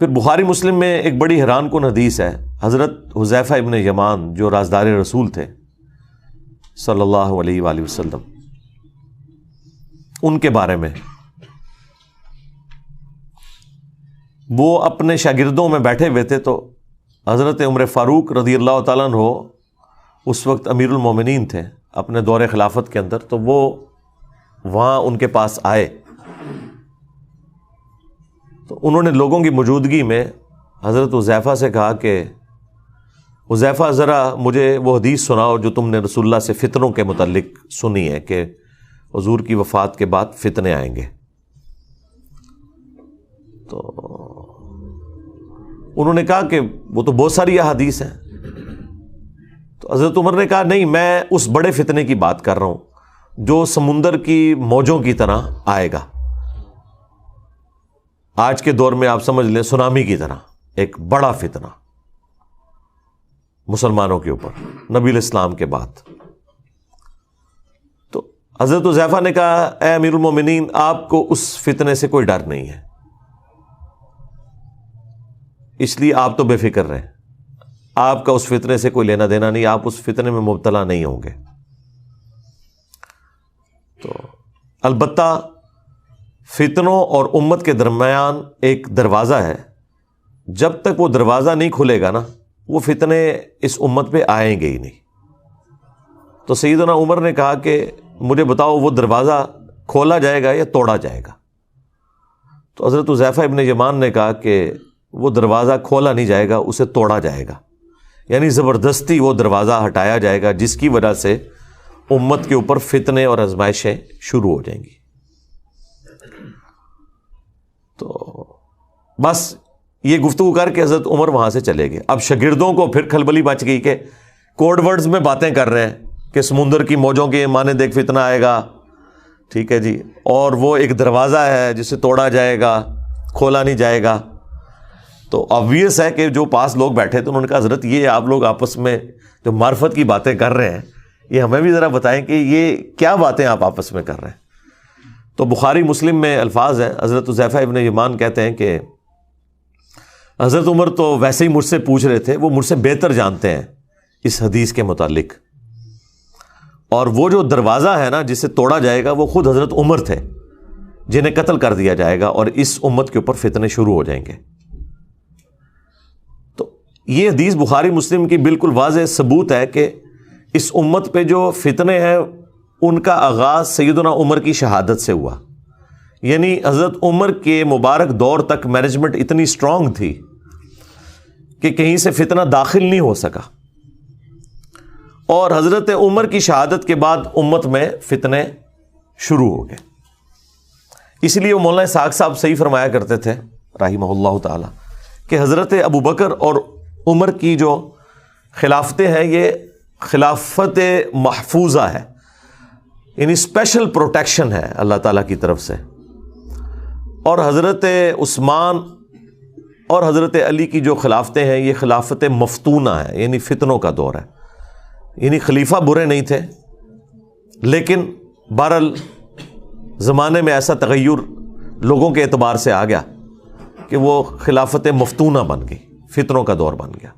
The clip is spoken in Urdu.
پھر بخاری مسلم میں ایک بڑی حیران کن حدیث ہے، حضرت حذیفہ ابن یمان جو رازدار رسول تھے صلی اللہ علیہ وآلہ وسلم، ان کے بارے میں وہ اپنے شاگردوں میں بیٹھے ہوئے تھے، تو حضرت عمر فاروق رضی اللہ تعالیٰ عنہ اس وقت امیر المومنین تھے اپنے دور خلافت کے اندر، تو وہ وہاں ان کے پاس آئے، تو انہوں نے لوگوں کی موجودگی میں حضرت حذیفہ سے کہا کہ حذیفہ ذرا مجھے وہ حدیث سناؤ جو تم نے رسول اللہ سے فتنوں کے متعلق سنی ہے کہ حضور کی وفات کے بعد فتنے آئیں گے۔ تو انہوں نے کہا کہ وہ تو بہت ساری احادیث ہیں۔ تو حضرت عمر نے کہا نہیں، میں اس بڑے فتنے کی بات کر رہا ہوں جو سمندر کی موجوں کی طرح آئے گا، آج کے دور میں آپ سمجھ لیں سونامی کی طرح ایک بڑا فتنہ مسلمانوں کے اوپر نبی الاسلام کے بعد۔ تو حضرت حذیفہ نے کہا اے امیر المومنین، آپ کو اس فتنے سے کوئی ڈر نہیں ہے، اس لیے آپ تو بے فکر رہیں، آپ کا اس فتنے سے کوئی لینا دینا نہیں، آپ اس فتنے میں مبتلا نہیں ہوں گے۔ تو البتہ فتنوں اور امت کے درمیان ایک دروازہ ہے، جب تک وہ دروازہ نہیں کھلے گا نا وہ فتنے اس امت پہ آئیں گے ہی نہیں۔ تو سیدنا عمر نے کہا کہ مجھے بتاؤ وہ دروازہ کھولا جائے گا یا توڑا جائے گا؟ تو حضرت حذیفہ ابن یمان نے کہا کہ وہ دروازہ کھولا نہیں جائے گا، اسے توڑا جائے گا، یعنی زبردستی وہ دروازہ ہٹایا جائے گا، جس کی وجہ سے امت کے اوپر فتنے اور آزمائشیں شروع ہو جائیں گی۔ تو بس یہ گفتگو کر کے حضرت عمر وہاں سے چلے گئے۔ اب شاگردوں کو پھر کھلبلی مچ گئی کہ کوڈ ورڈز میں باتیں کر رہے ہیں کہ سمندر کی موجوں کے مانے دیکھ فتنہ آئے گا، ٹھیک ہے جی، اور وہ ایک دروازہ ہے جسے توڑا جائے گا، کھولا نہیں جائے گا۔ تو آبویس ہے کہ جو پاس لوگ بیٹھے تھے انہوں نے کہا حضرت یہ آپ لوگ آپس میں جو معرفت کی باتیں کر رہے ہیں یہ ہمیں بھی ذرا بتائیں کہ یہ کیا باتیں آپ آپس میں کر رہے ہیں۔ تو بخاری مسلم میں الفاظ ہیں، حضرت حذیفہ ابن یمان کہتے ہیں کہ حضرت عمر تو ویسے ہی مجھ سے پوچھ رہے تھے، وہ مجھ سے بہتر جانتے ہیں اس حدیث کے متعلق، اور وہ جو دروازہ ہے نا جسے توڑا جائے گا وہ خود حضرت عمر تھے جنہیں قتل کر دیا جائے گا اور اس امت کے اوپر فتنے شروع ہو جائیں گے۔ تو یہ حدیث بخاری مسلم کی بالکل واضح ثبوت ہے کہ اس امت پہ جو فتنے ہیں ان کا آغاز سیدنا عمر کی شہادت سے ہوا، یعنی حضرت عمر کے مبارک دور تک مینجمنٹ اتنی اسٹرانگ تھی کہ کہیں سے فتنہ داخل نہیں ہو سکا، اور حضرت عمر کی شہادت کے بعد امت میں فتنے شروع ہو گئے۔ اس لیے وہ مولانا اسحاق صاحب صحیح فرمایا کرتے تھے رحمہ اللہ تعالی کہ حضرت ابو بکر اور عمر کی جو خلافتیں ہیں یہ خلافت محفوظہ ہے، یعنی اسپیشل پروٹیکشن ہے اللہ تعالیٰ کی طرف سے، اور حضرت عثمان اور حضرت علی کی جو خلافتیں ہیں یہ خلافت مفتونہ ہے، یعنی فتنوں کا دور ہے، یعنی خلیفہ برے نہیں تھے لیکن بہرحال زمانے میں ایسا تغیر لوگوں کے اعتبار سے آ گیا کہ وہ خلافت مفتونہ بن گئی، فتنوں کا دور بن گیا۔